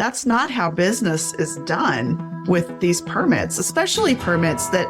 That's not how business is done with these permits, especially permits that,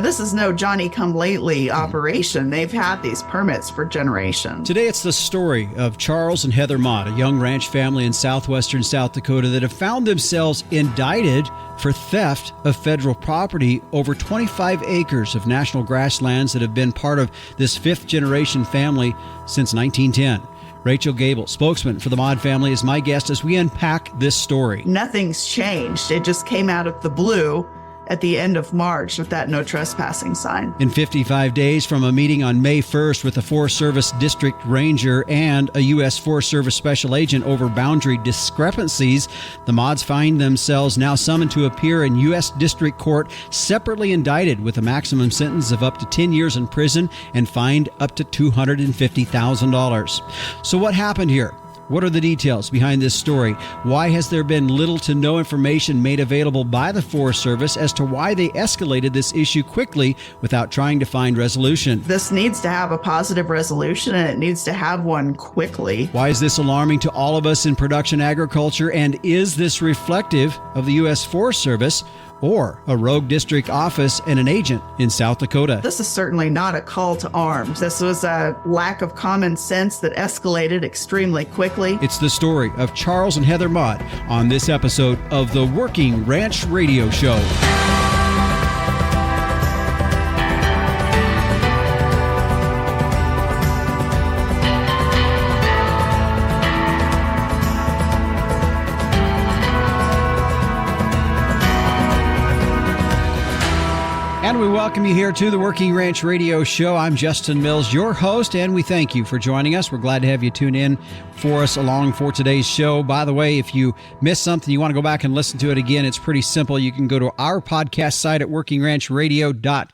this is no Johnny-come-lately operation. They've had these permits for generations. Today, it's the story of Charles and Heather Maude, a young ranch family in southwestern South Dakota that have found themselves indicted for theft of federal property over 25 acres of national grasslands that have been part of this fifth-generation family since 1910. Rachel Gabel, spokesman for the Maude family, is my guest as we unpack this story. Nothing's changed. It just came out of the blue at the end of March with that no trespassing sign. In 55 days from a meeting on May 1st with a Forest Service district ranger and a U.S. Forest Service special agent over boundary discrepancies, the Maudes find themselves now summoned to appear in U.S. District Court, separately indicted with a maximum sentence of up to 10 years in prison and fined up to $250,000. So what happened here? What are the details behind this story? Why has there been little to no information made available by the Forest Service as to why they escalated this issue quickly without trying to find resolution? This needs to have a positive resolution, and it needs to have one quickly. Why is this alarming to all of us in production agriculture, and is this reflective of the U.S. Forest Service or a rogue district office and an agent in South Dakota? This is certainly not a call to arms. This was a lack of common sense that escalated extremely quickly. It's the story of Charles and Heather Maude on this episode of the Working Ranch Radio Show. And we welcome you here to the Working Ranch Radio Show. I'm Justin Mills, your host, and we thank you for joining us. We're glad to have you tune in for us along for today's show. By the way, if you missed something, you want to go back and listen to it again, it's pretty simple. You can go to our podcast site at workingranchradio.com.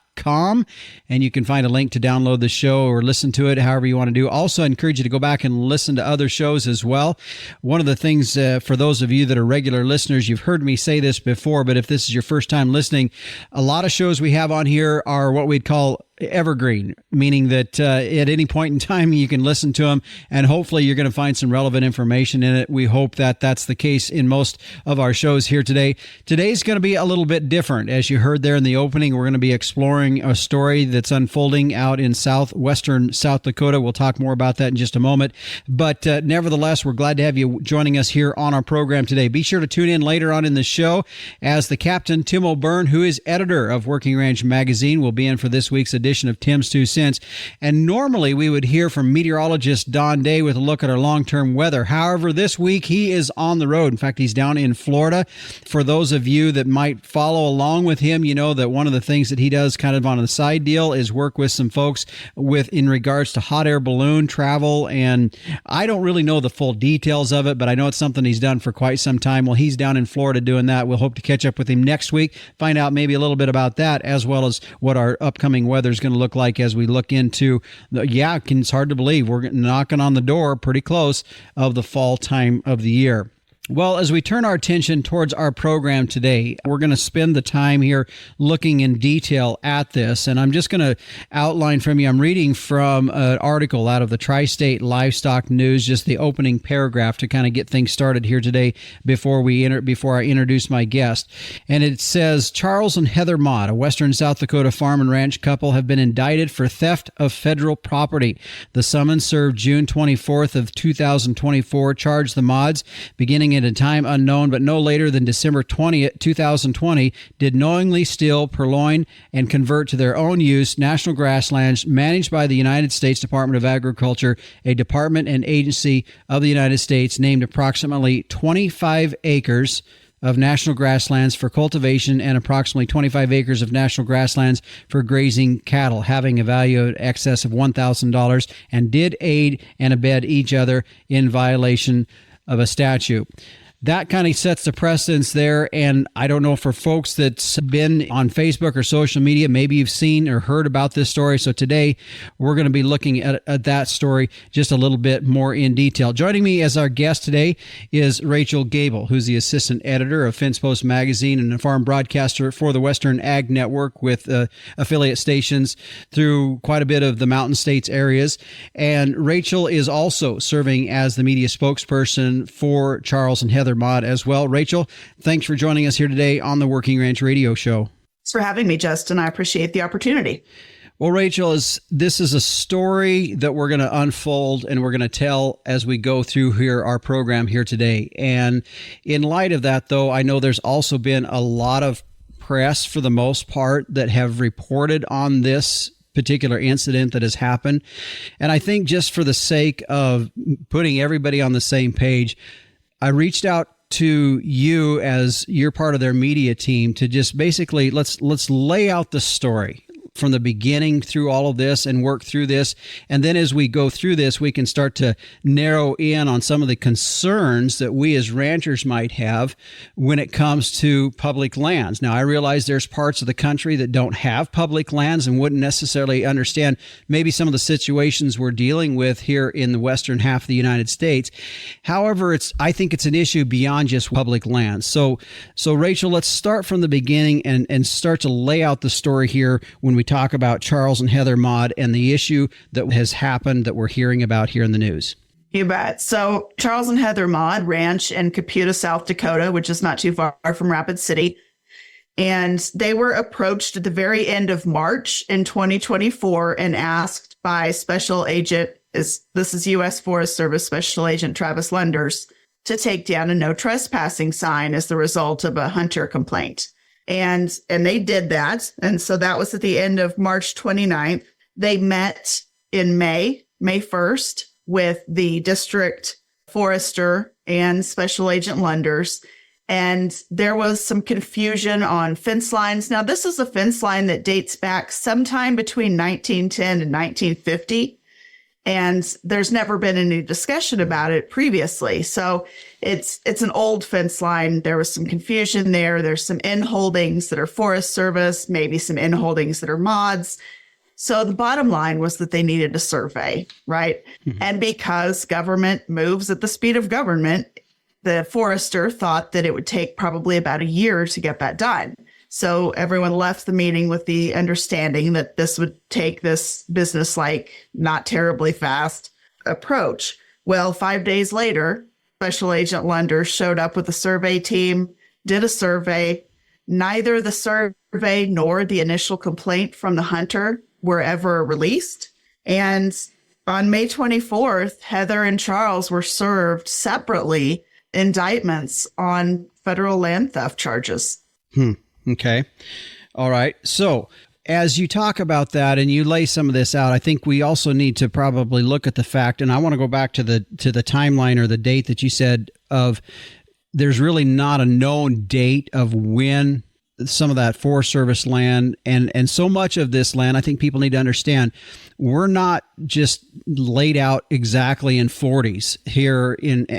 And you can find a link to download the show or listen to it however you want to do. Also, I encourage you to go back and listen to other shows as well. One of the things for those of you that are regular listeners, you've heard me say this before, but if this is your first time listening, a lot of shows we have on here are what we'd call evergreen, meaning that at any point in time you can listen to them and hopefully you're going to find some relevant information in it. We hope that that's the case in most of our shows here today. Today's going to be a little bit different. As you heard there in the opening, we're going to be exploring a story that's unfolding out in southwestern South Dakota. We'll talk more about that in just a moment. But nevertheless, we're glad to have you joining us here on our program today. Be sure to tune in later on in the show as the Captain Tim O'Byrne, who is editor of Working Ranch Magazine, will be in for this week's edition of Tim's 2 Cents. And normally we would hear from meteorologist Don Day with a look at our long-term weather. However, this week he is on the road. In fact, he's down in Florida. For those of you that might follow along with him, you know that one of the things that he does kind of on the side deal is work with some folks in regards to hot air balloon travel. And I don't really know the full details of it, but I know it's something he's done for quite some time. Well, he's down in Florida doing that. We'll hope to catch up with him next week, find out maybe a little bit about that, as well as what our upcoming weather is going to look like as we look into it's hard to believe we're knocking on the door pretty close of the fall time of the year. Well, as we turn our attention towards our program today, we're going to spend the time here looking in detail at this. And I'm just going to outline from you. I'm reading from an article out of the Tri-State Livestock News, just the opening paragraph to kind of get things started here today before I introduce my guest. And it says, Charles and Heather Maude, a western South Dakota farm and ranch couple, have been indicted for theft of federal property. The summons served June 24th of 2024 charged the Maudes, beginning at a time unknown, but no later than December 20th, 2020, did knowingly steal, purloin, and convert to their own use national grasslands managed by the United States Department of Agriculture, a department and agency of the United States, named approximately 25 acres of national grasslands for cultivation and approximately 25 acres of national grasslands for grazing cattle, having a value in excess of $1,000, and did aid and abet each other in violation of a statute. That kind of sets the precedence there, and I don't know for folks that's been on Facebook or social media, maybe you've seen or heard about this story. So today we're going to be looking at that story just a little bit more in detail. Joining me as our guest today is Rachel Gabel, who's the assistant editor of Fence Post Magazine and a farm broadcaster for the Western Ag Network with affiliate stations through quite a bit of the Mountain States areas. And Rachel is also serving as the media spokesperson for Charles and Heather Heather Maude as well. Rachel, thanks for joining us here today on the Working Ranch Radio Show. Thanks for having me, Justin. I appreciate the opportunity. Well, Rachel, this is a story that we're going to unfold and we're going to tell as we go through our program here today. And in light of that, though, I know there's also been a lot of press for the most part that have reported on this particular incident that has happened. And I think just for the sake of putting everybody on the same page, I reached out to you as you're part of their media team to just basically let's lay out the story from the beginning through all of this and work through this. And then as we go through this, we can start to narrow in on some of the concerns that we as ranchers might have when it comes to public lands. Now, I realize there's parts of the country that don't have public lands and wouldn't necessarily understand maybe some of the situations we're dealing with here in the western half of the United States. However, I think it's an issue beyond just public lands. So Rachel, let's start from the beginning and start to lay out the story here when we talk about Charles and Heather Maude and the issue that has happened that we're hearing about here in the news. You bet. So Charles and Heather Maude ranch in Caputa, South Dakota, which is not too far from Rapid City. And they were approached at the very end of March in 2024 and asked by Special Agent, this is U.S. Forest Service Special Agent Travis Lunders, to take down a no trespassing sign as the result of a hunter complaint. And they did that. And so that was at the end of March 29th. They met in May 1st with the district forester and Special Agent Lunders. And there was some confusion on fence lines. Now, this is a fence line that dates back sometime between 1910 and 1950. And there's never been any discussion about it previously. So it's an old fence line. There was some confusion there. There's some in-holdings that are Forest Service, maybe some in-holdings that are Maudes. So the bottom line was that they needed a survey, right? Mm-hmm. And because government moves at the speed of government, the forester thought that it would take probably about a year to get that done. So everyone left the meeting with the understanding that this would take this business-like, not terribly fast approach. Well, 5 days later, Special Agent Lunders showed up with a survey team, did a survey. Neither the survey nor the initial complaint from the hunter were ever released. And on May 24th, Heather and Charles were served separately indictments on federal land theft charges. Okay. All right. So as you talk about that and you lay some of this out, I think we also need to probably look at the fact, and I want to go back to the timeline or the date that you said of there's really not a known date of when some of that Forest Service land and so much of this land, I think people need to understand, we're not just laid out exactly in 40s here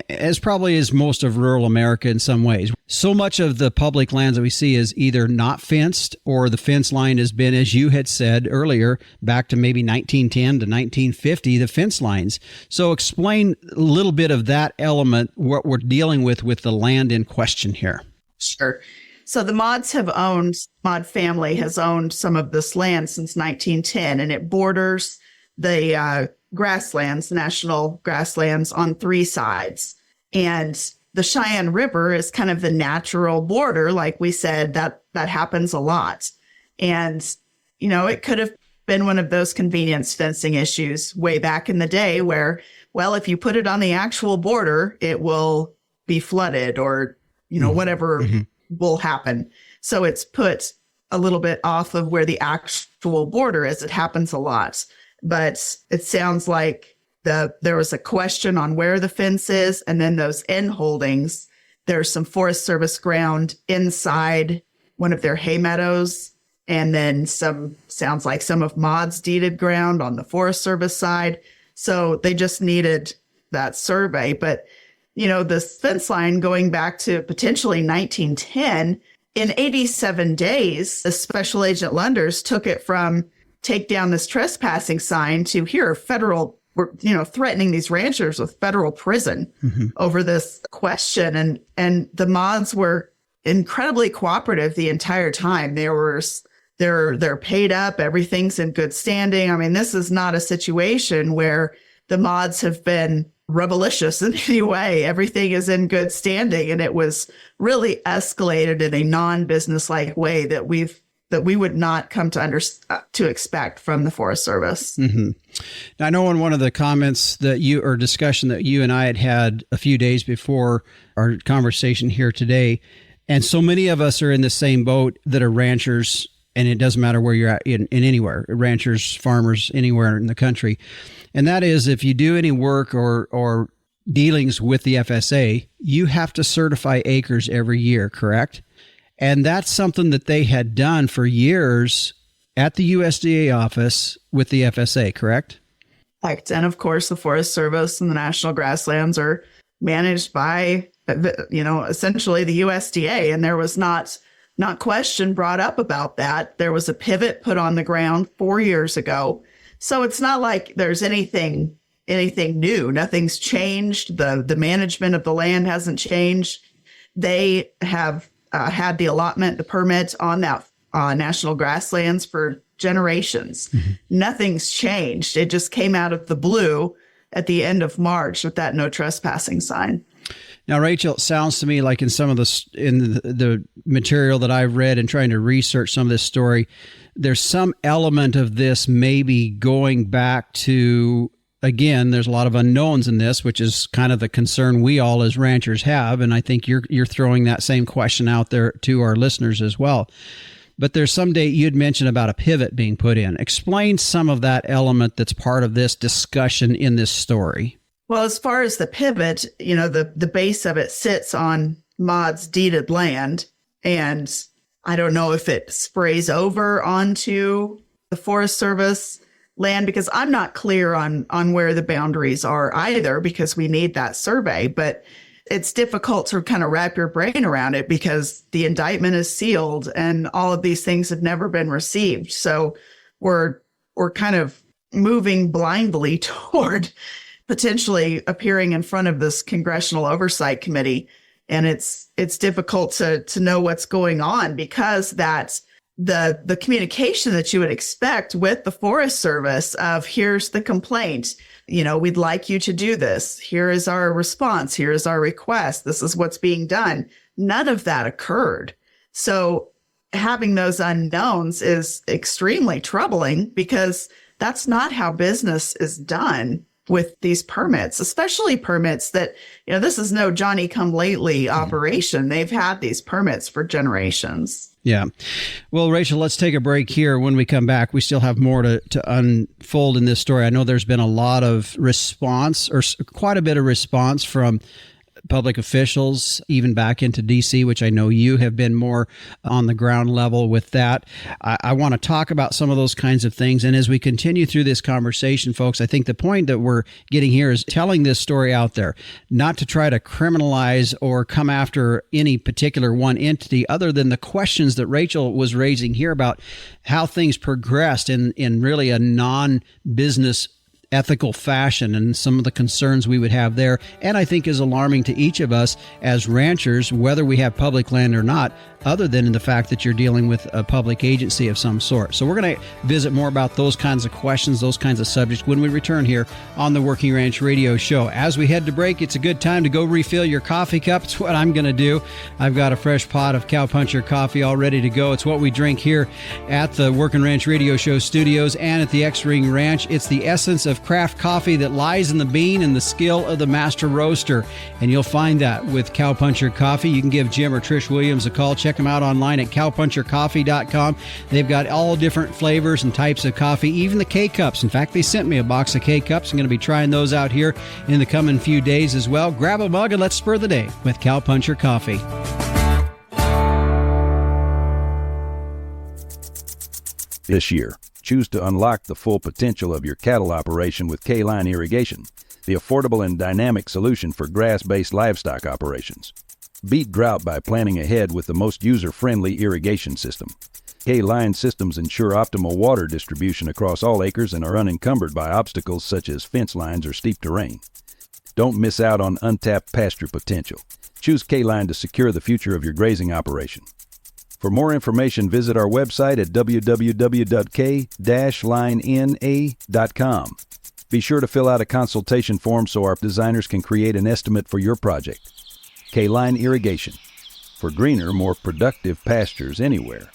as probably as most of rural America in some ways. So much of the public lands that we see is either not fenced or the fence line has been, as you had said earlier, back to maybe 1910 to 1950, the fence lines. So explain a little bit of that element, what we're dealing with the land in question here. Sure. So the Maude family has owned some of this land since 1910, and it borders the grasslands, national grasslands, on three sides. And the Cheyenne River is kind of the natural border. Like we said, that happens a lot. And, it could have been one of those convenience fencing issues way back in the day where, well, if you put it on the actual border, it will be flooded or, whatever will happen. So it's put a little bit off of where the actual border is. It happens a lot. But it sounds like there was a question on where the fence is, and then those end holdings, there's some Forest Service ground inside one of their hay meadows, and then sounds like some of Maude's deeded ground on the Forest Service side. So they just needed that survey. But, this fence line going back to potentially 1910, in 87 days, the Special Agent Lunders took it from take down this trespassing sign to here, federal, threatening these ranchers with federal prison over this question. And the Maudes were incredibly cooperative the entire time. They're paid up. Everything's in good standing. I mean, this is not a situation where the Maudes have been rebellious in any way. Everything is in good standing. And it was really escalated in a non-business-like way that we would not come to expect from the Forest Service. Mm-hmm. Now, I know in one of the comments discussion that you and I had a few days before our conversation here today, and so many of us are in the same boat that are ranchers, and it doesn't matter where you're at in anywhere, ranchers, farmers, anywhere in the country. And that is, if you do any work or dealings with the FSA, you have to certify acres every year, correct? And that's something that they had done for years at the USDA office with the FSA, correct? Correct. And of course, the Forest Service and the National Grasslands are managed by, essentially the USDA. And there was not question brought up about that. There was a pivot put on the ground 4 years ago. So it's not like there's anything new. Nothing's changed. The management of the land hasn't changed. They have had the allotment, the permit on that national grasslands for generations. Mm-hmm. Nothing's changed. It just came out of the blue at the end of March with that no trespassing sign. Now, Rachel, it sounds to me like in some of the material that I've read and trying to research some of this story, there's some element of this maybe going back to, again, there's a lot of unknowns in this, which is kind of the concern we all as ranchers have. And I think you're throwing that same question out there to our listeners as well. But there's someday you'd mentioned about a pivot being put in. Explain some of that element that's part of this discussion in this story. Well, as far as the pivot, the base of it sits on Maude's deeded land. And I don't know if it sprays over onto the Forest Service land, because I'm not clear on where the boundaries are either, because we need that survey. But it's difficult to kind of wrap your brain around it because the indictment is sealed and all of these things have never been received. So we're kind of moving blindly toward potentially appearing in front of this Congressional Oversight Committee. And it's difficult to know what's going on, because that's the communication that you would expect with the Forest Service of, here's the complaint, we'd like you to do this. Here is our response. Here is our request. This is what's being done. None of that occurred. So having those unknowns is extremely troubling, because that's not how business is done with these permits, especially permits that, this is no Johnny come lately operation. They've had these permits for generations. Yeah. Well, Rachel, let's take a break here. When we come back, we still have more to unfold in this story. I know there's been a lot of response, or quite a bit of response from public officials, even back into D.C., which I know you have been more on the ground level with that. I want to talk about some of those kinds of things. And as we continue through this conversation, folks, I think the point that we're getting here is telling this story out there, not to try to criminalize or come after any particular one entity, other than the questions that Rachel was raising here about how things progressed in really a non-business ethical fashion, and some of the concerns we would have there. And I think is alarming to each of us as ranchers, whether we have public land or not, other than in the fact that you're dealing with a public agency of some sort. So we're going to visit more about those kinds of questions, those kinds of subjects when we return here on the Working Ranch Radio Show. As we head to break, it's a good time to go refill your coffee cup. It's what I'm going to do. I've got a fresh pot of Cowpuncher coffee all ready to go. It's what we drink here at the Working Ranch Radio Show studios and at the X-Ring Ranch. It's the essence of craft coffee that lies in the bean and the skill of the master roaster. And you'll find that with Cowpuncher coffee. You can give Jim or Trish Williams a call. Check them out online at cowpunchercoffee.com. They've got all different flavors and types of coffee, even the K-Cups. In fact, they sent me a box of K-Cups. I'm going to be trying those out here in the coming few days as well. Grab a mug and let's spur the day with Cowpuncher Coffee. This year, choose to unlock the full potential of your cattle operation with K-Line Irrigation, the affordable and dynamic solution for grass-based livestock operations. Beat drought by planning ahead with the most user-friendly irrigation system. K-Line systems ensure optimal water distribution across all acres and are unencumbered by obstacles such as fence lines or steep terrain. Don't miss out on untapped pasture potential. Choose K-Line to secure the future of your grazing operation. For more information, visit our website at www.k-linena.com. Be sure to fill out a consultation form so our designers can create an estimate for your project. K-Line Irrigation, for greener, more productive pastures anywhere.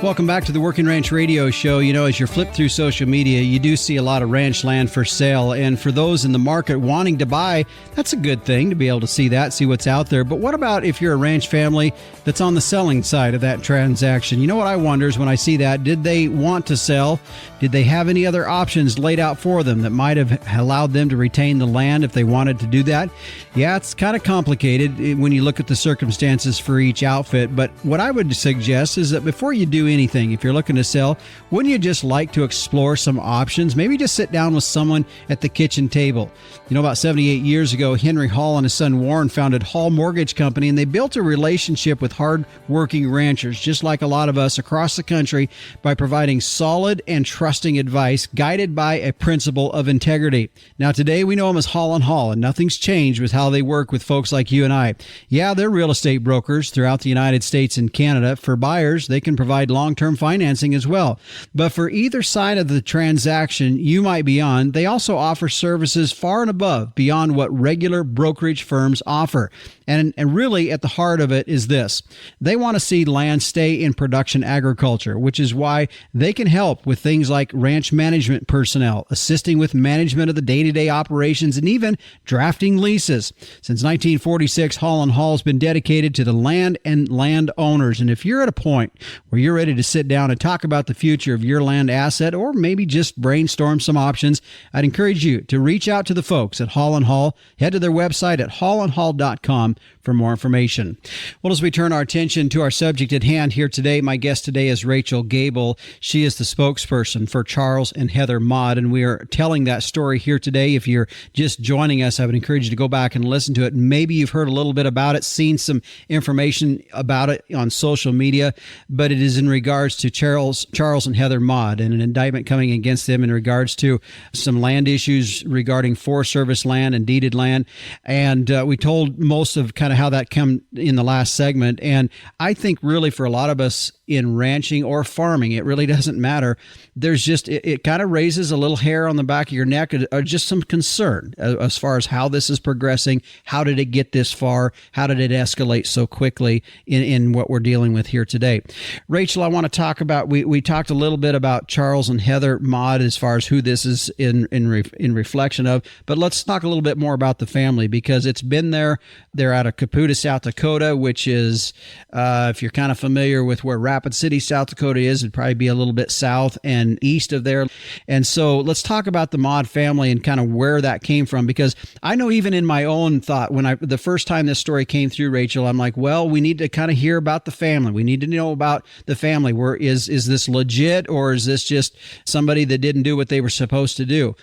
Welcome back to the Working Ranch Radio Show. You know, as you flip through social media, you do see a lot of ranch land for sale. And for those in the market wanting to buy, that's a good thing to be able to see that, see what's out there. But what about if you're a ranch family that's on the selling side of that transaction? You know what I wonder is when I see that, did they want to sell? Did they have any other options laid out for them that might have allowed them to retain the land if they wanted to do that? Yeah, it's kind of complicated when you look at the circumstances for each outfit. But what I would suggest is that before you do anything, if you're looking to sell, wouldn't you just like to explore some options? Maybe just sit down with someone at the kitchen table. You know, about 78 years ago, Henry Hall and his son Warren founded Hall Mortgage Company, and they built a relationship with hard-working ranchers, just like a lot of us across the country, by providing solid and trusting advice guided by a principle of integrity. Now, today we know them as Hall and Hall, and nothing's changed with how they work with folks like you and I. Yeah, they're real estate brokers throughout the United States and Canada. For buyers, they can provide long-term financing as well. But for either side of the transaction you might be on, they also offer services far and above beyond what regular brokerage firms offer. And really at the heart of it is this. They want to see land stay in production agriculture, which is why they can help with things like ranch management personnel, assisting with management of the day-to-day operations, and even drafting leases. Since 1946, Hall & Hall has been dedicated to the land and landowners. And if you're at a point where you're ready to sit down and talk about the future of your land asset, or maybe just brainstorm some options, I'd encourage you to reach out to the folks at Hall & Hall. Head to their website at hallandhall.com for more information. Well, as we turn our attention to our subject at hand here today, my guest today is Rachel Gabel. She is the spokesperson for Charles and Heather Maude, and we are telling that story here today. If you're just joining us, I would encourage you to go back and listen to it. Maybe you've heard a little bit about it, seen some information about it on social media, but it is in regards to Charles and Heather Maude and an indictment coming against them in regards to some land issues regarding Forest Service land and deeded land. And we told most of kind of how that came in the last segment. And I think really for a lot of us in ranching or farming, it really doesn't matter. There's just, it kind of raises a little hair on the back of your neck, or just some concern as far as how this is progressing. How did it get this far? How did it escalate so quickly in what we're dealing with here today? Rachel, I want to talk about, we talked a little bit about Charles and Heather Maude as far as who this is in reflection of, but let's talk a little bit more about the family, because it's been there. They're out of Caputa, South Dakota, which is, if you're kind of familiar with where Rapid City, South Dakota is, it'd probably be a little bit south and east of there. And so let's talk about the Maude family and kind of where that came from, because I know even in my own thought, when the first time this story came through, Rachel, I'm like, well, we need to kind of hear about the family. We need to know about the family. Where is this legit, or is this just somebody that didn't do what they were supposed to do?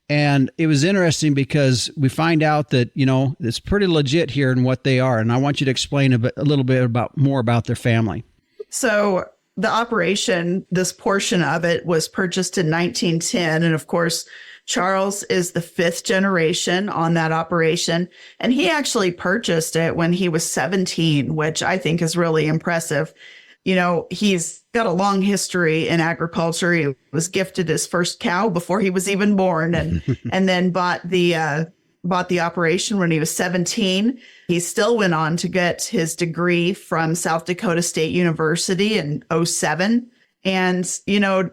And it was interesting because we find out that, you know, it's pretty legit here in what they are. And I want you to explain a little bit more about their family. So the operation, this portion of it was purchased in 1910. And of course, Charles is the fifth generation on that operation. And he actually purchased it when he was 17, which I think is really impressive. You know, he's got a long history in agriculture. He was gifted his first cow before he was even born, and and then bought the operation when he was 17. He still went on to get his degree from South Dakota State University in 2007. And, you know,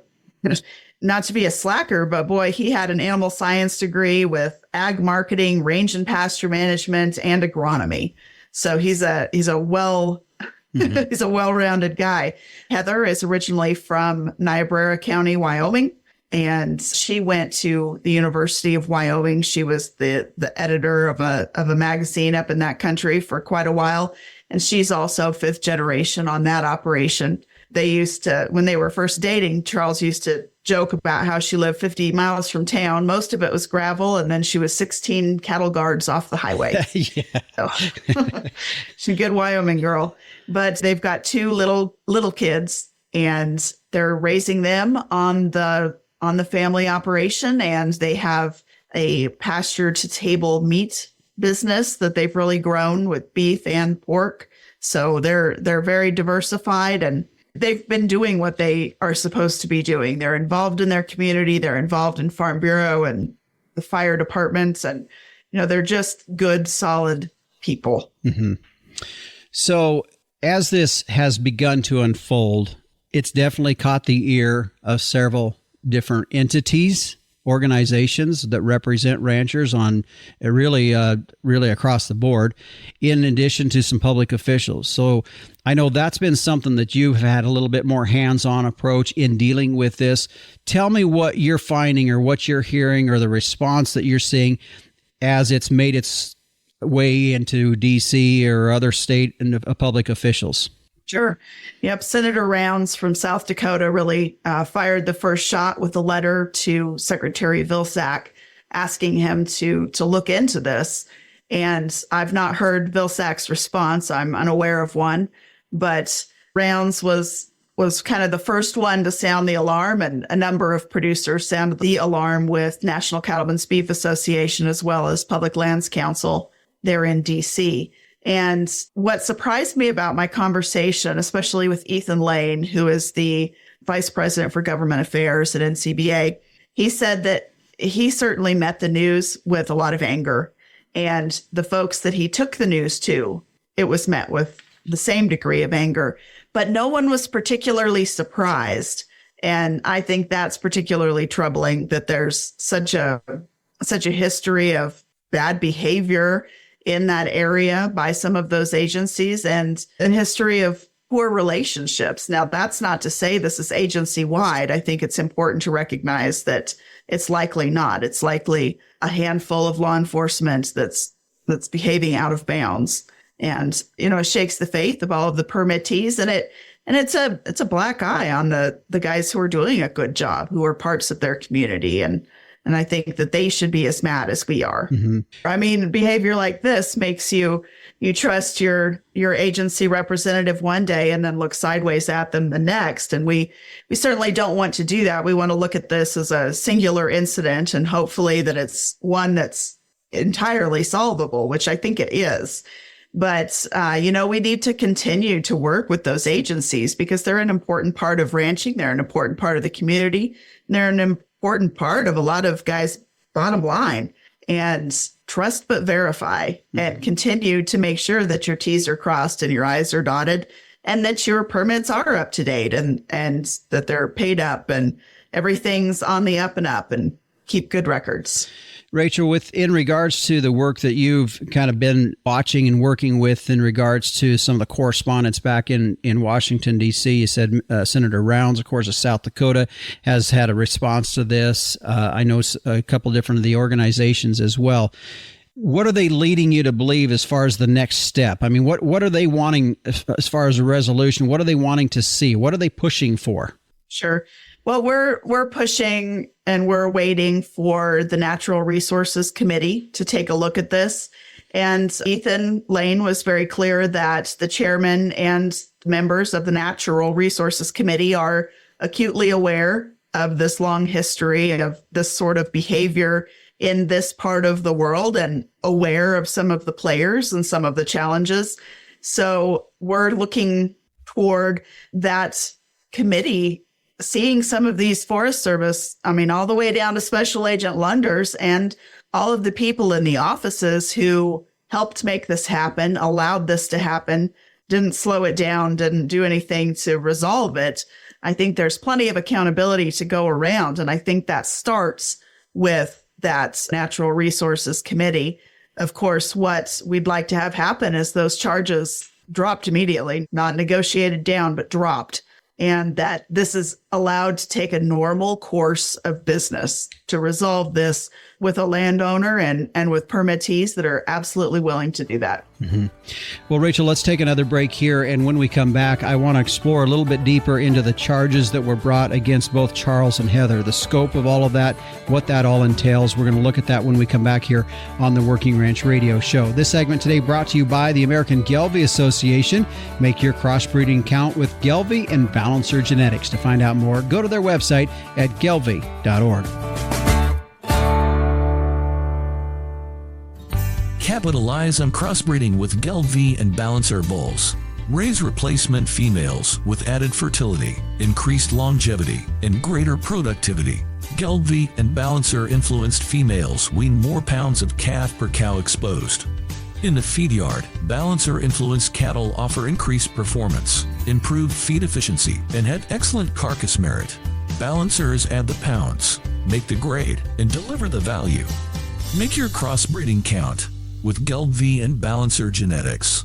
not to be a slacker, but boy, he had an animal science degree with ag marketing, range and pasture management, and agronomy. So he's a well-rounded guy. Heather is originally from Niobrara County, Wyoming, and she went to the University of Wyoming. She was the editor of a magazine up in that country for quite a while, and she's also fifth generation on that operation. They used to, when they were first dating, Charles used to joke about how she lived 50 miles from town. Most of it was gravel, and then she was 16 cattle guards off the highway. Yeah. So, she's a good Wyoming girl. But they've got two little kids, and they're raising them on the family operation, and they have a pasture to table meat business that they've really grown with beef and pork. So they're very diversified, and they've been doing what they are supposed to be doing. They're involved in their community. They're involved in Farm Bureau and the fire departments. And, they're just good, solid people. Mm-hmm. So as this has begun to unfold, it's definitely caught the ear of several different entities, organizations that represent ranchers on really across the board, in addition to some public officials. So I know that's been something that you've had a little bit more hands-on approach in dealing with this. Tell me what you're finding or what you're hearing or the response that you're seeing as it's made its way into D.C. or other state and public officials. Sure. Yep. Senator Rounds from South Dakota really fired the first shot with a letter to Secretary Vilsack asking him to look into this. And I've not heard Vilsack's response. I'm unaware of one, but Rounds was kind of the first one to sound the alarm, and a number of producers sounded the alarm with National Cattlemen's Beef Association as well as Public Lands Council there in D.C. And what surprised me about my conversation, especially with Ethan Lane, who is the vice president for government affairs at NCBA, he said that he certainly met the news with a lot of anger. And the folks that he took the news to, it was met with the same degree of anger. But no one was particularly surprised. And I think that's particularly troubling, that there's such a history of bad behavior in that area by some of those agencies, and a history of poor relationships. Now, that's not to say this is agency-wide. I think it's important to recognize that it's likely not. It's likely a handful of law enforcement that's behaving out of bounds. And, it shakes the faith of all of the permittees, and it's a black eye on the guys who are doing a good job, who are parts of their community. And I think that they should be as mad as we are. Mm-hmm. I mean, behavior like this makes you trust your agency representative one day and then look sideways at them the next. And we certainly don't want to do that. We want to look at this as a singular incident, and hopefully that it's one that's entirely solvable, which I think it is. But, we need to continue to work with those agencies because they're an important part of ranching. They're an important part of the community. They're an important part of a lot of guys' bottom line. And trust but verify, and continue to make sure that your T's are crossed and your I's are dotted, and that your permits are up to date, and that they're paid up and everything's on the up and up, and keep good records. Rachel, in regards to the work that you've kind of been watching and working with in regards to some of the correspondence back in Washington, D.C., you said Senator Rounds, of course, of South Dakota, has had a response to this. I know a couple different of the organizations as well. What are they leading you to believe as far as the next step? I mean, what are they wanting as far as a resolution? What are they wanting to see? What are they pushing for? Sure. Well, we're pushing and we're waiting for the Natural Resources Committee to take a look at this. And Ethan Lane was very clear that the chairman and members of the Natural Resources Committee are acutely aware of this long history of this sort of behavior in this part of the world, and aware of some of the players and some of the challenges. So we're looking toward that committee seeing some of these Forest Service, all the way down to Special Agent Lunders and all of the people in the offices who helped make this happen, allowed this to happen, didn't slow it down, didn't do anything to resolve it. I think there's plenty of accountability to go around. And I think that starts with that Natural Resources Committee. Of course, what we'd like to have happen is those charges dropped immediately, not negotiated down, but dropped. And that this is allowed to take a normal course of business to resolve this with a landowner and with permittees that are absolutely willing to do that. Mm-hmm. Well, Rachel, let's take another break here. And when we come back, I want to explore a little bit deeper into the charges that were brought against both Charles and Heather, the scope of all of that, what that all entails. We're going to look at that when we come back here on the Working Ranch Radio Show. This segment today brought to you by the American Gelbvieh Association. Make your crossbreeding count with Gelbvieh and Balancer Genetics. To find out more, go to their website at gelbvieh.org. Capitalize on crossbreeding with Gelbvieh and Balancer bulls. Raise replacement females with added fertility, increased longevity, and greater productivity. Gelbvieh and Balancer-influenced females wean more pounds of calf per cow exposed. In the feed yard, Balancer-influenced cattle offer increased performance, improved feed efficiency, and have excellent carcass merit. Balancers add the pounds, make the grade, and deliver the value. Make your crossbreeding count with Gelbvieh and Balancer genetics.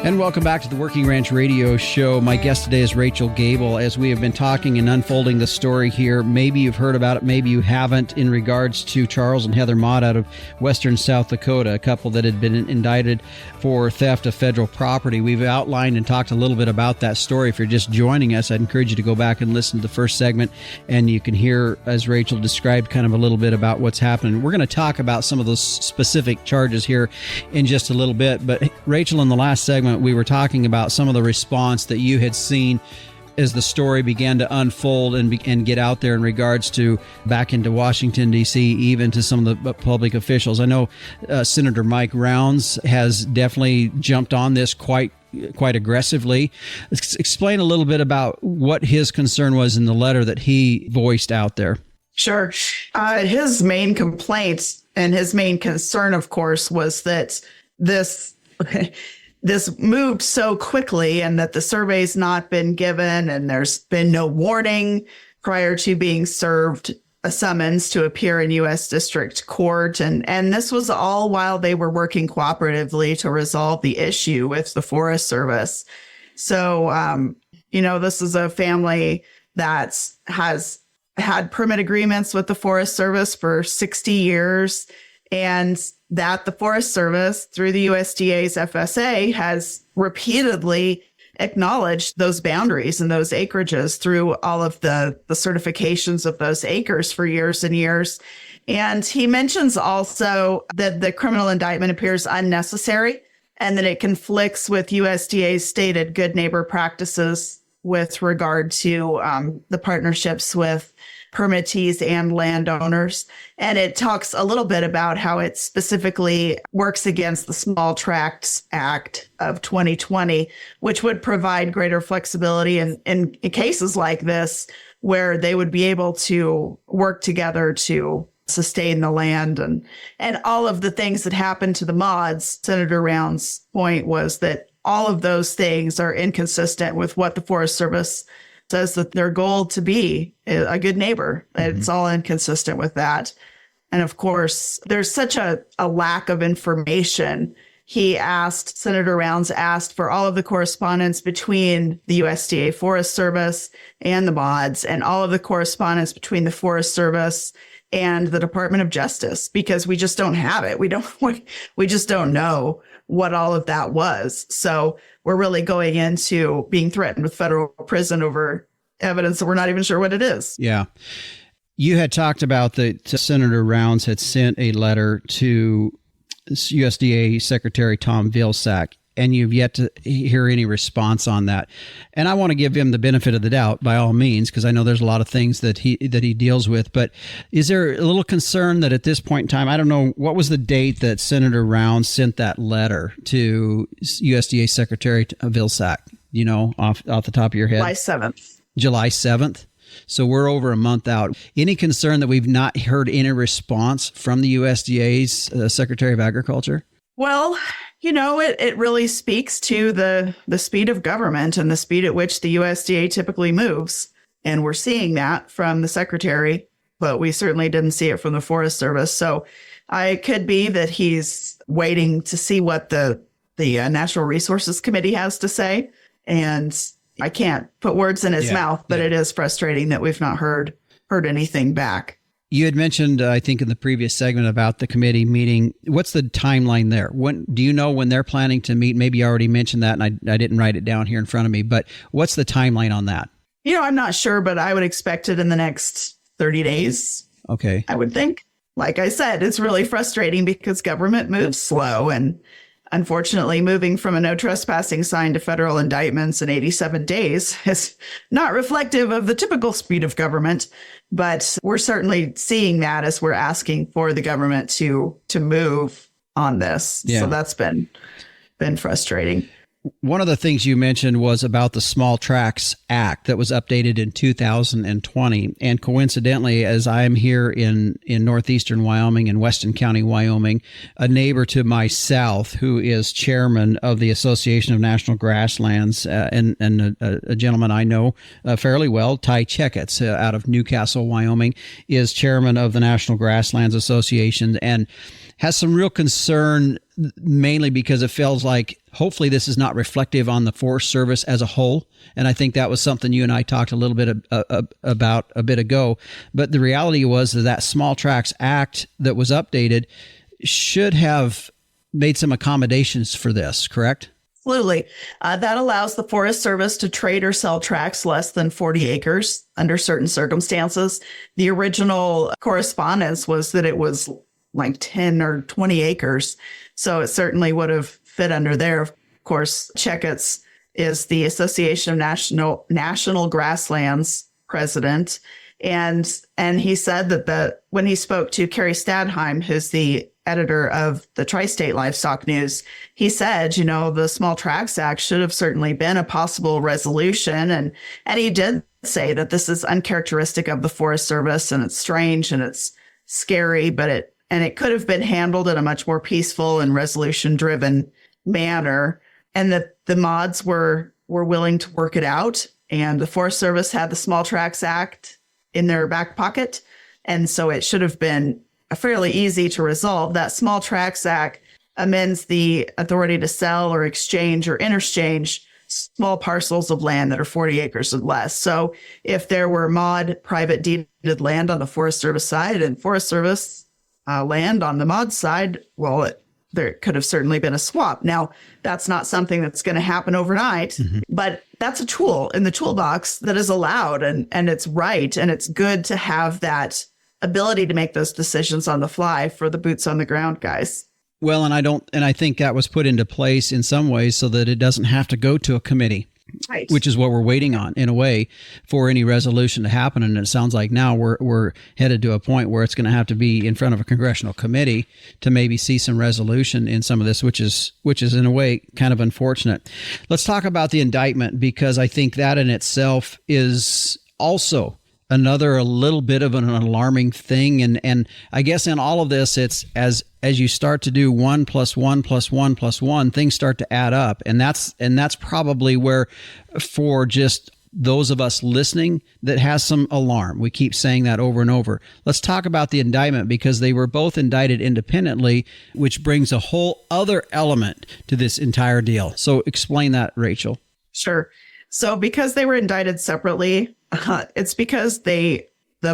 And welcome back to the Working Ranch Radio Show. My guest today is Rachel Gabel. As we have been talking and unfolding the story here, maybe you've heard about it, maybe you haven't, in regards to Charles and Heather Maude out of western South Dakota, a couple that had been indicted for theft of federal property. We've outlined and talked a little bit about that story. If you're just joining us, I'd encourage you to go back and listen to the first segment, and you can hear, as Rachel described, kind of a little bit about what's happening. We're going to talk about some of those specific charges here in just a little bit. But Rachel, in the last segment, we were talking about some of the response that you had seen as the story began to unfold and get out there in regards to back into Washington, D.C., even to some of the public officials. I know Senator Mike Rounds has definitely jumped on this quite aggressively. Explain a little bit about what his concern was in the letter that he voiced out there. Sure. His main complaint and his main concern, of course, was that this moved so quickly and that the survey's not been given and there's been no warning prior to being served a summons to appear in U.S. District Court. And this was all while they were working cooperatively to resolve the issue with the Forest Service. So, this is a family that has had permit agreements with the Forest Service for 60 years, and that the Forest Service, through the USDA's FSA, has repeatedly acknowledged those boundaries and those acreages through all of the certifications of those acres for years and years. And he mentions also that the criminal indictment appears unnecessary and that it conflicts with USDA's stated good neighbor practices with regard to the partnerships with permittees and landowners. And it talks a little bit about how it specifically works against the Small Tracts Act of 2020, which would provide greater flexibility in cases like this, where they would be able to work together to sustain the land and all of the things that happened to the Maudes. Senator Rounds' point was that all of those things are inconsistent with what the Forest Service says that their goal to be a good neighbor. Mm-hmm. It's all inconsistent with that. And of course, there's such a lack of information. Senator Rounds asked for all of the correspondence between the USDA Forest Service and the Maudes, and all of the correspondence between the Forest Service and the Department of Justice, because we just don't have it. We just don't know what all of that was. So we're really going into being threatened with federal prison over evidence that we're not even sure what it is. Yeah. You had talked about that Senator Rounds had sent a letter to USDA Secretary Tom Vilsack, and you've yet to hear any response on that. And I want to give him the benefit of the doubt by all means, because I know there's a lot of things that he deals with. But is there a little concern that at this point in time, I don't know, what was the date that Senator Rounds sent that letter to USDA Secretary Vilsack? You know, off the top of your head? July 7th. July 7th. So we're over a month out. Any concern that we've not heard any response from the USDA's Secretary of Agriculture? Well, it really speaks to the speed of government and the speed at which the USDA typically moves. And we're seeing that from the secretary, but we certainly didn't see it from the Forest Service. So it could be that he's waiting to see what the Natural Resources Committee has to say. And I can't put words in his mouth, but it is frustrating that we've not heard anything back. You had mentioned, I think, in the previous segment about the committee meeting. What's the timeline there? Do you know when they're planning to meet? Maybe you already mentioned that, and I didn't write it down here in front of me. But what's the timeline on that? I'm not sure, but I would expect it in the next 30 days. Okay. I would think. Like I said, it's really frustrating because government moves slow, and unfortunately, moving from a no trespassing sign to federal indictments in 87 days is not reflective of the typical speed of government. But we're certainly seeing that as we're asking for the government to move on this. Yeah. So that's been frustrating. One of the things you mentioned was about the Small Tracts Act that was updated in 2020. And coincidentally, as I'm here in northeastern Wyoming and Weston County, Wyoming, a neighbor to my south who is chairman of the Association of National Grasslands and a gentleman I know fairly well, Ty Checketts out of Newcastle, Wyoming, is chairman of the National Grasslands Association and has some real concern, mainly because it feels like hopefully this is not reflective on the Forest Service as a whole. And I think that was something you and I talked a little bit about a bit ago. But the reality was that Small Tracts Act that was updated should have made some accommodations for this, correct? Absolutely. That allows the Forest Service to trade or sell tracts less than 40 acres under certain circumstances. The original correspondence was that it was like 10 or 20 acres. So it certainly would have fit under there. Of course, Checketts is the Association of National Grasslands president. And he said that when he spoke to Carrie Stadheim, who's the editor of the Tri-State Livestock News, he said, the Small Tracts Act should have certainly been a possible resolution. And he did say that this is uncharacteristic of the Forest Service and it's strange and it's scary, but it could have been handled in a much more peaceful and resolution-driven manner, and that the Maudes were willing to work it out. And the Forest Service had the Small Tracts Act in their back pocket, and so it should have been fairly easy to resolve. That Small Tracts Act amends the authority to sell or exchange or interchange small parcels of land that are 40 acres or less. So if there were Maude private deeded land on the Forest Service side and Forest Service land on the Maude side, well, there could have certainly been a swap. Now, that's not something that's going to happen overnight, but that's a tool in the toolbox that is allowed, and it's right, and it's good to have that ability to make those decisions on the fly for the boots on the ground guys. Well, and I think that was put into place in some ways so that it doesn't have to go to a committee. Right. Which is what we're waiting on, in a way, for any resolution to happen. And it sounds like now we're headed to a point where it's going to have to be in front of a congressional committee to maybe see some resolution in some of this, which is in a way kind of unfortunate. Let's talk about the indictment, because I think that in itself is also another a little bit of an alarming thing. And I guess in all of this, it's as you start to do 1 + 1 + 1 + 1, things start to add up. And that's probably where, for just those of us listening, that has some alarm. We keep saying that over and over. Let's talk about the indictment, because they were both indicted independently, which brings a whole other element to this entire deal. So explain that, Rachel. Sure. So because they were indicted separately, it's because the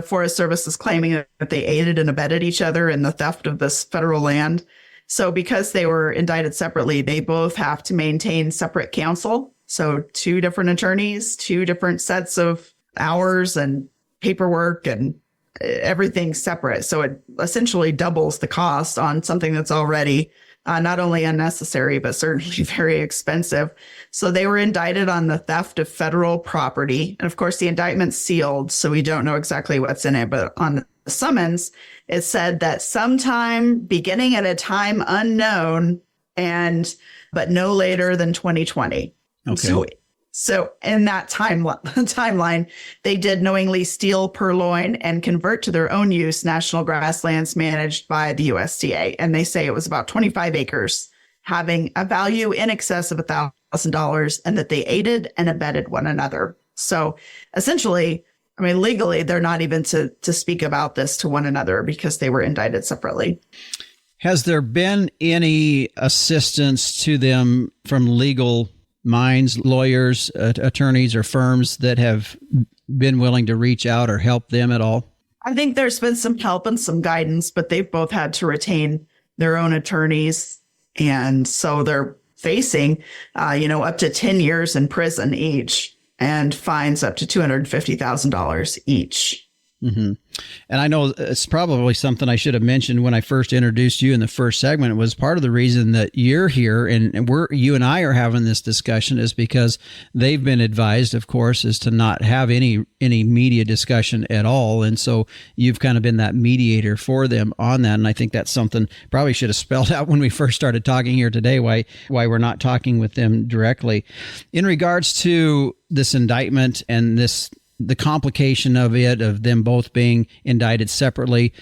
Forest Service is claiming that they aided and abetted each other in the theft of this federal land. So because they were indicted separately, they both have to maintain separate counsel. So 2 different attorneys, 2 different sets of hours and paperwork and everything separate. So it essentially doubles the cost on something that's already not only unnecessary, but certainly very expensive. So they were indicted on the theft of federal property. And of course, the indictment's sealed, so we don't know exactly what's in it. But on the summons, it said that sometime beginning at a time unknown, but no later than 2020. Okay. So in that timeline, they did knowingly steal, purloin, and convert to their own use national grasslands managed by the USDA. And they say it was about 25 acres, having a value in excess of $1,000, and that they aided and abetted one another. So essentially, legally, they're not even to speak about this to one another because they were indicted separately. Has there been any assistance to them from legal minds, lawyers, attorneys, or firms that have been willing to reach out or help them at all? I think there's been some help and some guidance, but they've both had to retain their own attorneys. And so they're facing, up to 10 years in prison each, and fines up to $250,000 each. Mm-hmm. And I know it's probably something I should have mentioned when I first introduced you in the first segment. It was part of the reason that you're here and you and I are having this discussion is because they've been advised, of course, is to not have any media discussion at all. And so you've kind of been that mediator for them on that. And I think that's something probably should have spelled out when we first started talking here today, why we're not talking with them directly. In regards to this indictment and the complication of them both being indicted separately.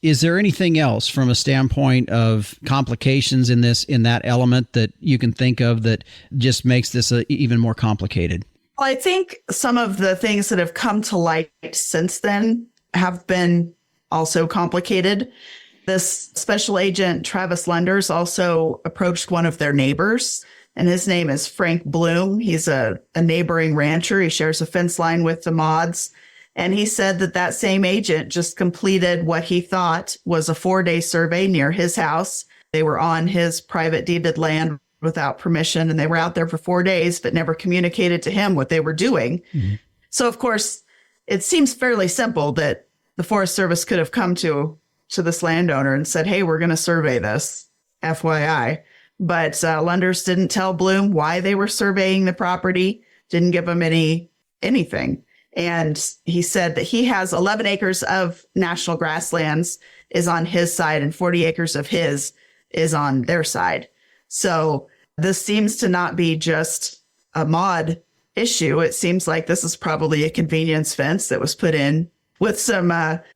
Is there anything else from a standpoint of complications in that element that you can think of that just makes this even more complicated? Well, I think some of the things that have come to light since then have been also complicated. This special agent, Travis Lenders, also approached one of their neighbors, and his name is Frank Bloom. He's a neighboring rancher. He shares a fence line with the Maudes. And he said that same agent just completed what he thought was a 4-day survey near his house. They were on his private deeded land without permission, and they were out there for 4 days, but never communicated to him what they were doing. Mm-hmm. So, of course, it seems fairly simple that the Forest Service could have come to this landowner and said, hey, we're going to survey this, FYI. But Lenders didn't tell Bloom why they were surveying the property, didn't give him anything. And he said that he has 11 acres of national grasslands is on his side and 40 acres of his is on their side. So this seems to not be just a Maude issue. It seems like this is probably a convenience fence that was put in with some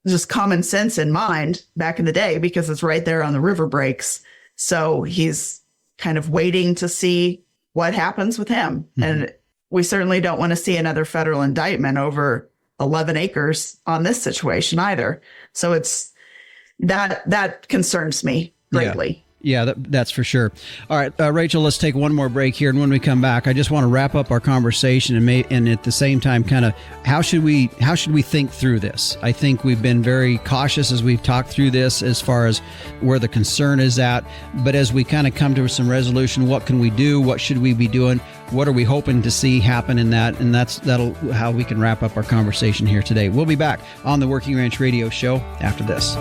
just common sense in mind back in the day because it's right there on the river breaks. So he's kind of waiting to see what happens with him. Mm-hmm. And we certainly don't want to see another federal indictment over 11 acres on this situation either. So it's that concerns me greatly. Yeah, that's for sure. All right, Rachel, let's take one more break here. And when we come back, I just want to wrap up our conversation and at the same time, kind of how should we think through this? I think we've been very cautious as we've talked through this as far as where the concern is at. But as we kind of come to some resolution, what can we do? What should we be doing? What are we hoping to see happen in that? And that'll how we can wrap up our conversation here today. We'll be back on the Working Ranch Radio Show after this.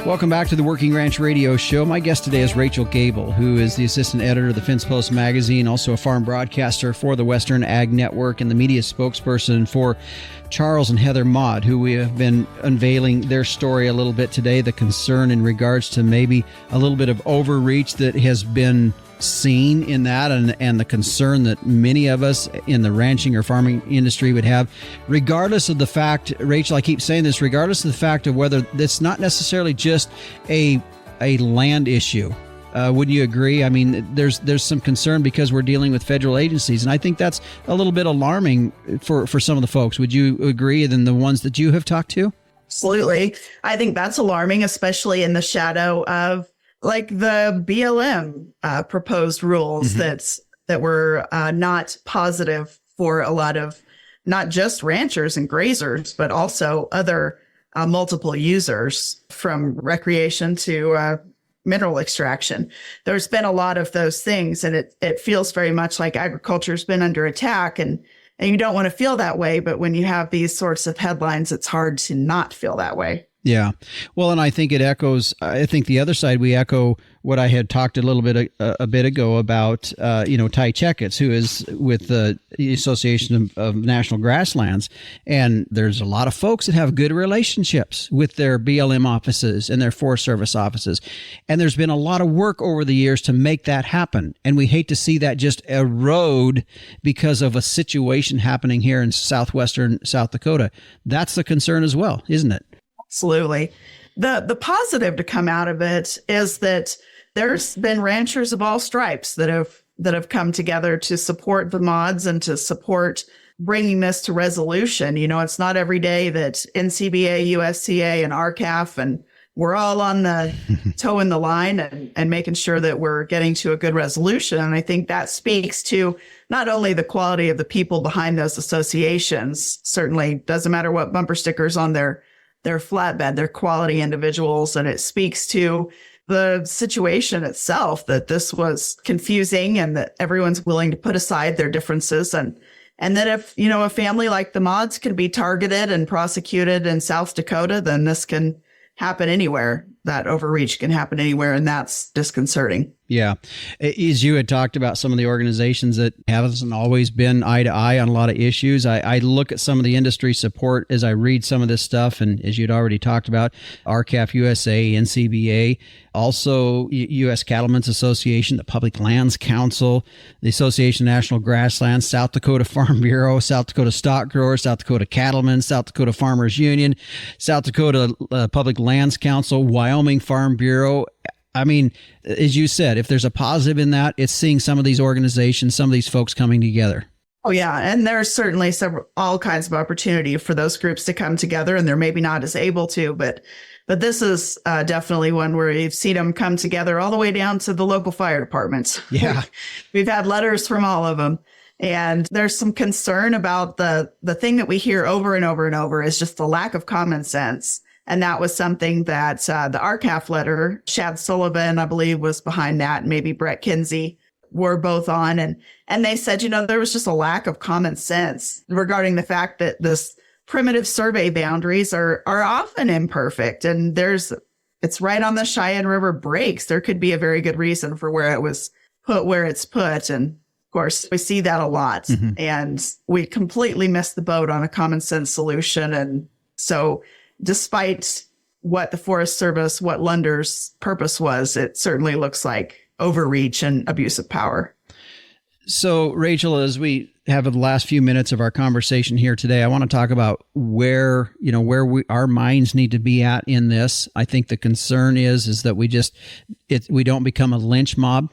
Welcome back to the Working Ranch Radio Show. My guest today is Rachel Gabel, who is the assistant editor of the Fence Post magazine, also a farm broadcaster for the Western Ag Network and the media spokesperson for Charles and Heather Maude, who we have been unveiling their story a little bit today, the concern in regards to maybe a little bit of overreach that has been seen in that and the concern that many of us in the ranching or farming industry would have, regardless of the fact, Rachel, I keep saying this, regardless of the fact of whether it's not necessarily just a land issue. Wouldn't you agree? I mean, there's some concern because we're dealing with federal agencies, and I think that's a little bit alarming for some of the folks. Would you agree than the ones that you have talked to? Absolutely. I think that's alarming, especially in the shadow of like the BLM proposed rules mm-hmm. that were not positive for a lot of not just ranchers and grazers, but also other multiple users from recreation to mineral extraction. There's been a lot of those things, and it feels very much like agriculture's been under attack, and you don't want to feel that way. But when you have these sorts of headlines, it's hard to not feel that way. Yeah. Well, and I think it echoes, I think the other side, we echo what I had talked a little bit a bit ago about, Ty Checketts, who is with the Association of National Grasslands. And there's a lot of folks that have good relationships with their BLM offices and their Forest Service offices. And there's been a lot of work over the years to make that happen. And we hate to see that just erode because of a situation happening here in southwestern South Dakota. That's the concern as well, isn't it? Absolutely. The positive to come out of it is that there's been ranchers of all stripes that have come together to support the Maudes and to support bringing this to resolution. You know, it's not every day that NCBA, USCA, and RCAF, and we're all on the toe in the line and making sure that we're getting to a good resolution. And I think that speaks to not only the quality of the people behind those associations, certainly doesn't matter what bumper stickers on their flatbed, they're quality individuals. And it speaks to the situation itself, that this was confusing and that everyone's willing to put aside their differences. And that if, a family like the Maudes can be targeted and prosecuted in South Dakota, then this can happen anywhere. That overreach can happen anywhere. And that's disconcerting. Yeah. As you had talked about some of the organizations that haven't always been eye to eye on a lot of issues, I look at some of the industry support as I read some of this stuff. And as you'd already talked about, RCAF USA, NCBA, also U.S. Cattlemen's Association, the Public Lands Council, the Association of National Grasslands, South Dakota Farm Bureau, South Dakota Stock Growers, South Dakota Cattlemen, South Dakota Farmers Union, South Dakota Public Lands Council, Wyoming Farm Bureau. I mean, as you said, if there's a positive in that, it's seeing some of these organizations, some of these folks coming together. Oh, yeah. And there's certainly all kinds of opportunity for those groups to come together, and they're maybe not as able to, but this is definitely one where you've seen them come together all the way down to the local fire departments. Yeah. We've had letters from all of them. And there's some concern about the thing that we hear over and over and over is just the lack of common sense. And that was something that the RCAF letter, Shad Sullivan, I believe, was behind that. And maybe Brett Kinsey were both on. And they said, there was just a lack of common sense regarding the fact that this primitive survey boundaries are often imperfect. And it's right on the Cheyenne River breaks. There could be a very good reason for where it was put where it's put. And of course, we see that a lot. Mm-hmm. And we completely missed the boat on a common sense solution. And so despite what the Forest Service, what Lunder's purpose was, it certainly looks like overreach and abuse of power. So, Rachel, as we have the last few minutes of our conversation here today, I want to talk about where our minds need to be at in this. I think the concern is that we don't become a lynch mob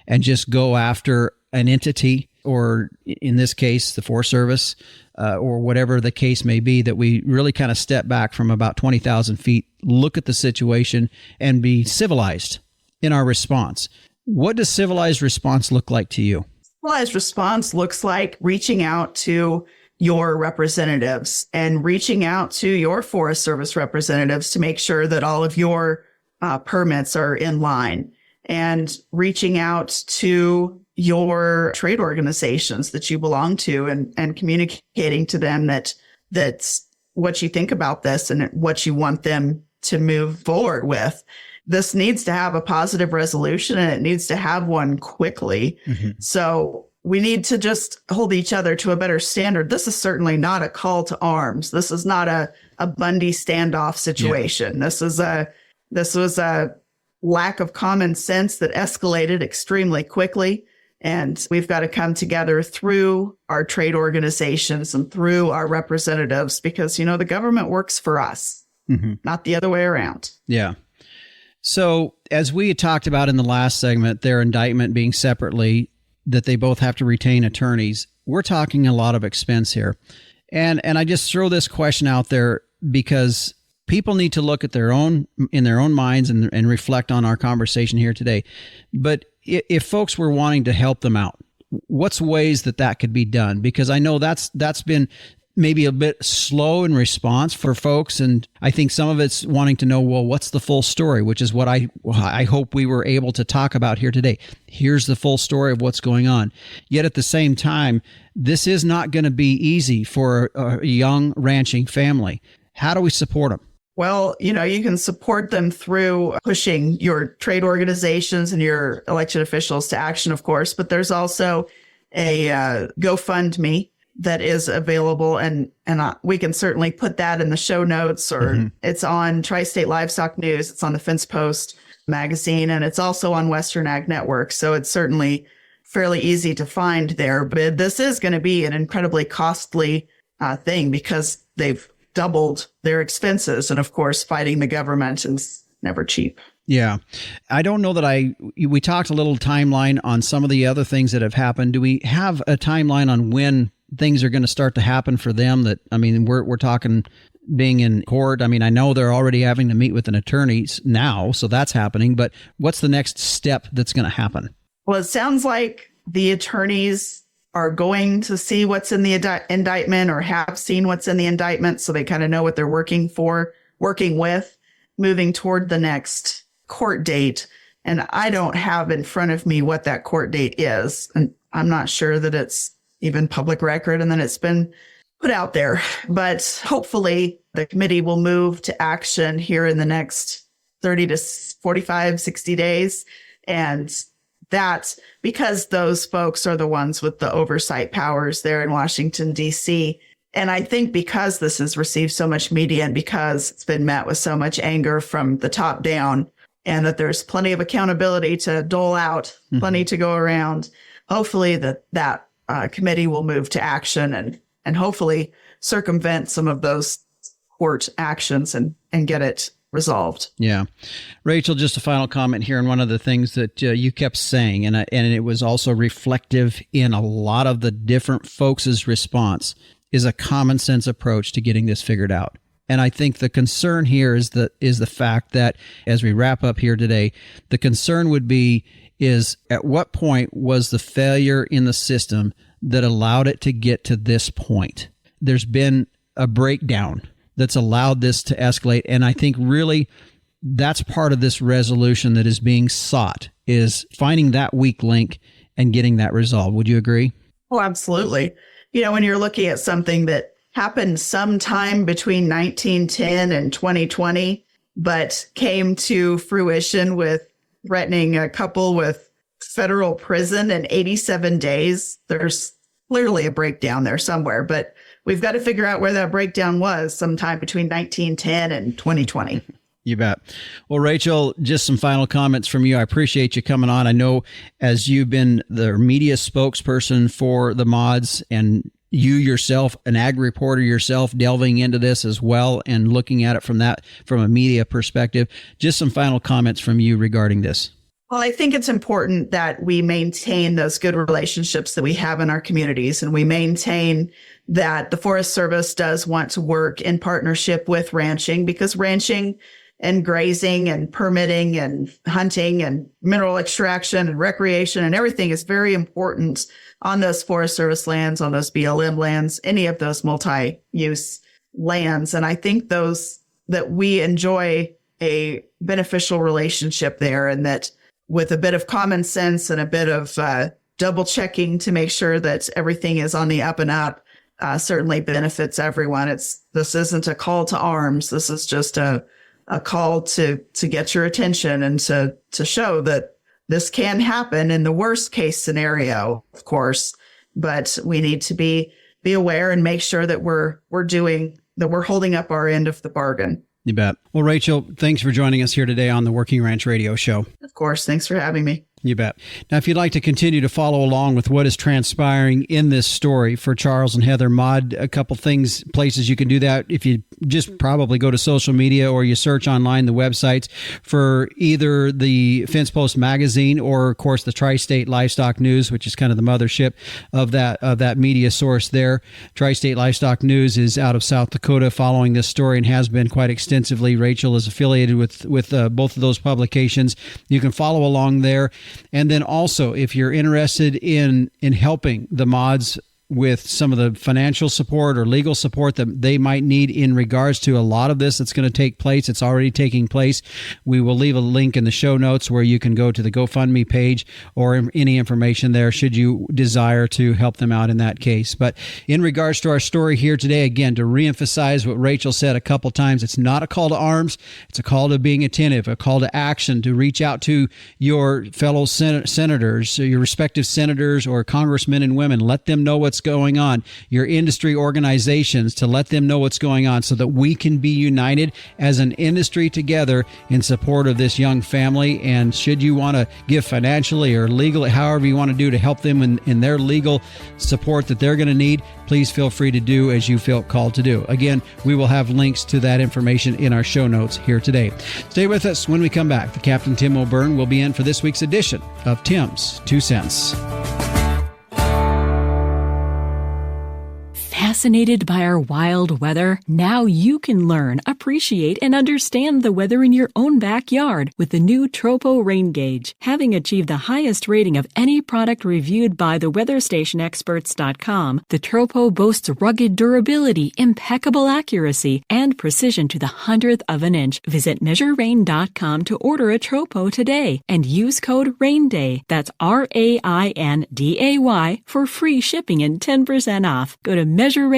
and just go after an entity, or in this case, the Forest Service, or whatever the case may be, that we really kind of step back from about 20,000 feet, look at the situation, and be civilized in our response. What does civilized response look like to you? Civilized response looks like reaching out to your representatives and reaching out to your Forest Service representatives to make sure that all of your permits are in line, and reaching out to your trade organizations that you belong to and communicating to them that's what you think about this and what you want them to move forward with. This needs to have a positive resolution, and it needs to have one quickly. Mm-hmm. So we need to just hold each other to a better standard. This is certainly not a call to arms. This is not a Bundy standoff situation. Yeah. This was a lack of common sense that escalated extremely quickly. And we've got to come together through our trade organizations and through our representatives, because, the government works for us, mm-hmm. not the other way around. Yeah. So as we had talked about in the last segment, their indictment being separately, that they both have to retain attorneys, we're talking a lot of expense here. And I just throw this question out there because people need to look at in their own minds and reflect on our conversation here today. But if folks were wanting to help them out, what's ways that could be done? Because I know that's been maybe a bit slow in response for folks. And I think some of it's wanting to know, well, what's the full story, which is what I hope we were able to talk about here today. Here's the full story of what's going on. Yet at the same time, this is not going to be easy for a young ranching family. How do we support them? Well, you can support them through pushing your trade organizations and your elected officials to action, of course, but there's also a GoFundMe that is available, and we can certainly put that in the show notes, or mm-hmm. It's on Tri-State Livestock News, it's on the Fence Post magazine, and it's also on Western Ag Network, so it's certainly fairly easy to find there. But this is going to be an incredibly costly thing, because they've doubled their expenses. And of course, fighting the government is never cheap. Yeah. I don't know that we talked a little timeline on some of the other things that have happened. Do we have a timeline on when things are going to start to happen for them? We're talking being in court. I know they're already having to meet with an attorney now, so that's happening. But what's the next step that's going to happen? Well, it sounds like the attorneys are going to see what's in the indictment, or have seen what's in the indictment, so they kind of know what they're working with, moving toward the next court date, and I don't have in front of me what that court date is. And I'm not sure that it's even public record and then it's been put out there. But hopefully the committee will move to action here in the next 30 to 45, 60 days. And that's because those folks are the ones with the oversight powers there in Washington, D.C. And I think because this has received so much media and because it's been met with so much anger from the top down, and that there's plenty of accountability to dole out, plenty to go around, hopefully that committee will move to action and hopefully circumvent some of those court actions and get it resolved. Yeah. Rachel, just a final comment here on one of the things that you kept saying, and it was also reflective in a lot of the different folks' response, is a common sense approach to getting this figured out. And I think the concern here is the fact that as we wrap up here today, the concern would be is at what point was the failure in the system that allowed it to get to this point? There's been a breakdown that's allowed this to escalate. And I think really that's part of this resolution that is being sought, is finding that weak link and getting that resolved. Would you agree? Oh, absolutely. You know, when you're looking at something that happened sometime between 1910 and 2020, but came to fruition with threatening a couple with federal prison in 87 days, there's clearly a breakdown there somewhere. But we've got to figure out where that breakdown was sometime between 1910 and 2020. You bet. Well, Rachel, just some final comments from you. I appreciate you coming on. I know as you've been the media spokesperson for the Maudes, and you yourself, an ag reporter yourself, delving into this as well and looking at it from a media perspective, just some final comments from you regarding this. Well, I think it's important that we maintain those good relationships that we have in our communities, and we maintain that the Forest Service does want to work in partnership with ranching, because ranching and grazing and permitting and hunting and mineral extraction and recreation and everything is very important on those Forest Service lands, on those BLM lands, any of those multi-use lands. And I think that we enjoy a beneficial relationship there, and that with a bit of common sense and a bit of double checking to make sure that everything is on the up and up certainly benefits everyone. This isn't a call to arms. This is just a call to get your attention and to show that this can happen in the worst case scenario, of course, but we need to be aware and make sure that we're holding up our end of the bargain. You bet. Well, Rachel, thanks for joining us here today on the Working Ranch Radio Show. Of course. Thanks for having me. You bet. Now, if you'd like to continue to follow along with what is transpiring in this story for Charles and Heather Maude, a couple places you can do that. If you just probably go to social media or you search online the websites for either the Fence Post magazine or, of course, the Tri-State Livestock News, which is kind of the mothership of that media source there. Tri-State Livestock News is out of South Dakota following this story and has been quite extensively. Rachel is affiliated with both of those publications. You can follow along there. And then also, if you're interested in helping the Maudes with some of the financial support or legal support that they might need in regards to a lot of this that's going to take place. It's already taking place. We will leave a link in the show notes where you can go to the GoFundMe page or any information there should you desire to help them out in that case. But in regards to our story here today, again, to reemphasize what Rachel said a couple times, it's not a call to arms. It's a call to being attentive, a call to action, to reach out to your fellow senators, your respective senators or congressmen and women. Let them know what's going on, your industry organizations, to let them know what's going on so that we can be united as an industry together in support of this young family. And should you want to give financially or legally, however you want to do to help them in their legal support that they're going to need, please feel free to do as you feel called to do. Again, we will have links to that information in our show notes here today. Stay with us. When we come back, the Captain Tim O'Byrne will be in for this week's edition of Tim's 2 Cents. Fascinated by our wild weather? Now you can learn, appreciate, and understand the weather in your own backyard with the new Tropo Rain Gauge. Having achieved the highest rating of any product reviewed by the weatherstationexperts.com, the Tropo boasts rugged durability, impeccable accuracy, and precision to the 100th of an inch. Visit measurerain.com to order a Tropo today and use code RAINDAY. That's RAINDAY for free shipping and 10% off. Go to measurerain.com.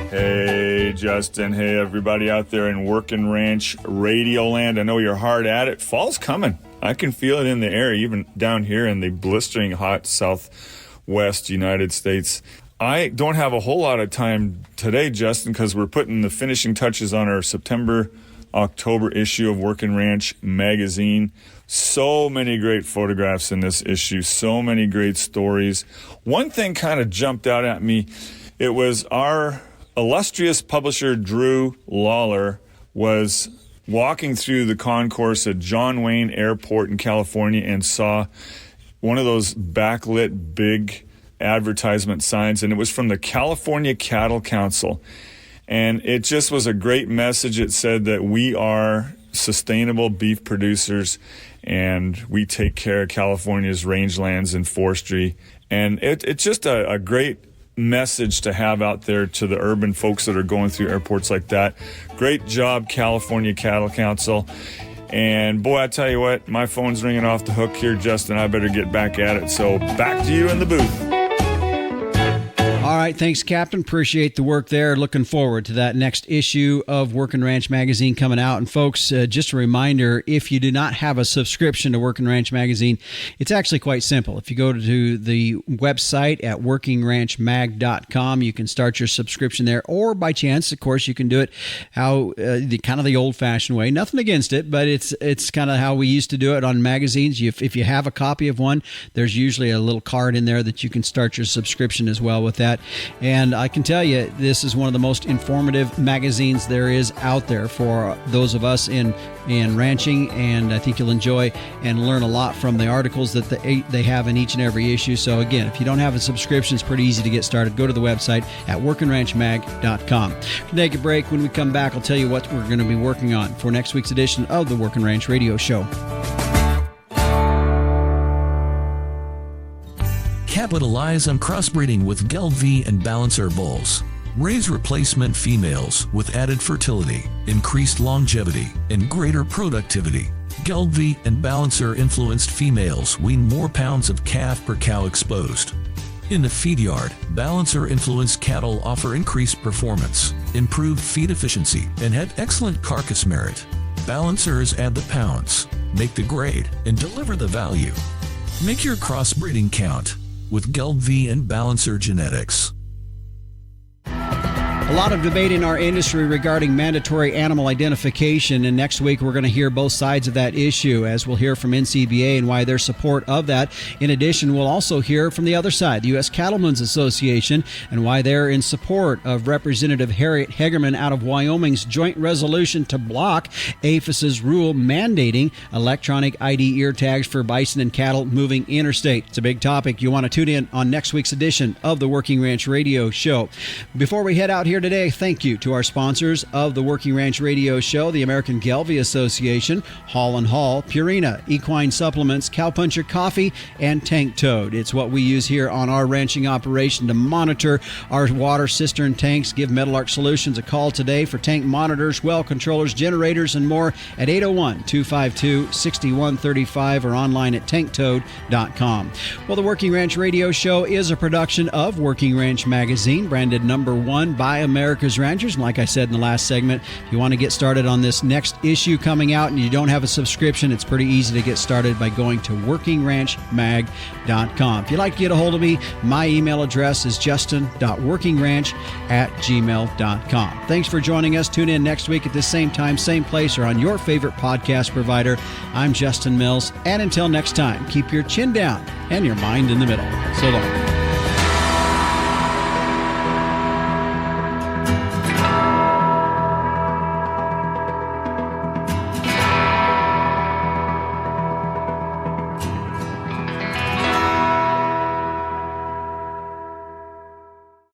Hey, Justin. Hey, everybody out there in Working Ranch Radio Land. I know you're hard at it. Fall's coming. I can feel it in the air, even down here in the blistering hot Southwest United States. I don't have a whole lot of time today, Justin, because we're putting the finishing touches on our September-October issue of Working Ranch magazine. So many great photographs in this issue, so many great stories. One thing kind of jumped out at me. It was our illustrious publisher, Drew Lawler, was walking through the concourse at John Wayne Airport in California and saw one of those backlit big advertisement signs, and it was from the California Cattle Council. And it just was a great message. It said that we are sustainable beef producers and we take care of California's rangelands and forestry. And it's just a great message to have out there to the urban folks that are going through airports like that. Great job, California Cattle Council. And boy, I tell you what, my phone's ringing off the hook here, Justin. I better get back at it. So back to you in the booth. All right. Thanks, Captain. Appreciate the work there. Looking forward to that next issue of Working Ranch Magazine coming out. And folks, just a reminder, if you do not have a subscription to Working Ranch Magazine, it's actually quite simple. If you go to the website at workingranchmag.com, you can start your subscription there. Or by chance, of course, you can do it the old-fashioned way. Nothing against it, but it's kind of how we used to do it on magazines. If you have a copy of one, there's usually a little card in there that you can start your subscription as well with that. And I can tell you, this is one of the most informative magazines there is out there for those of us in ranching, and I think you'll enjoy and learn a lot from the articles that they have in each and every issue. So again, if you don't have a subscription, it's pretty easy to get started. Go to the website at workingranchmag.com. We'll take a break. When we come back, I'll tell you what we're going to be working on for next week's edition of the Working Ranch Radio Show. Capitalize on crossbreeding with Gabel and Balancer bulls. Raise replacement females with added fertility, increased longevity, and greater productivity. Gabel and Balancer influenced females wean more pounds of calf per cow exposed. In the feed yard, Balancer influenced cattle offer increased performance, improved feed efficiency, and have excellent carcass merit. Balancers add the pounds, make the grade, and deliver the value. Make your crossbreeding count with Gabel and Balancer genetics. A lot of debate in our industry regarding mandatory animal identification, and next week we're going to hear both sides of that issue, as we'll hear from NCBA and why their support of that. In addition, we'll also hear from the other side, the U.S. Cattlemen's Association, and why they're in support of Representative Harriet Hagerman out of Wyoming's joint resolution to block APHIS's rule mandating electronic ID ear tags for bison and cattle moving interstate. It's a big topic. You want to tune in on next week's edition of the Working Ranch Radio Show. Before we head out here today, thank you to our sponsors of the Working Ranch Radio Show, the American Gabel Association, Hall & Hall, Purina, Equine Supplements, Cowpuncher Coffee, and Tank Toad. It's what we use here on our ranching operation to monitor our water cistern tanks. Give Meadowlark Solutions a call today for tank monitors, well controllers, generators, and more at 801-252-6135 or online at tanktoad.com. Well, the Working Ranch Radio Show is a production of Working Ranch Magazine, branded #1 by America's Ranchers. And like I said in the last segment, if you want to get started on this next issue coming out and you don't have a subscription, it's pretty easy to get started by going to workingranchmag.com. If you'd like to get a hold of me, my email address is justin.workingranch@gmail.com. Thanks for joining us. Tune in next week at the same time, same place, or on your favorite podcast provider. I'm Justin Mills, and until next time, keep your chin down and your mind in the middle. So long.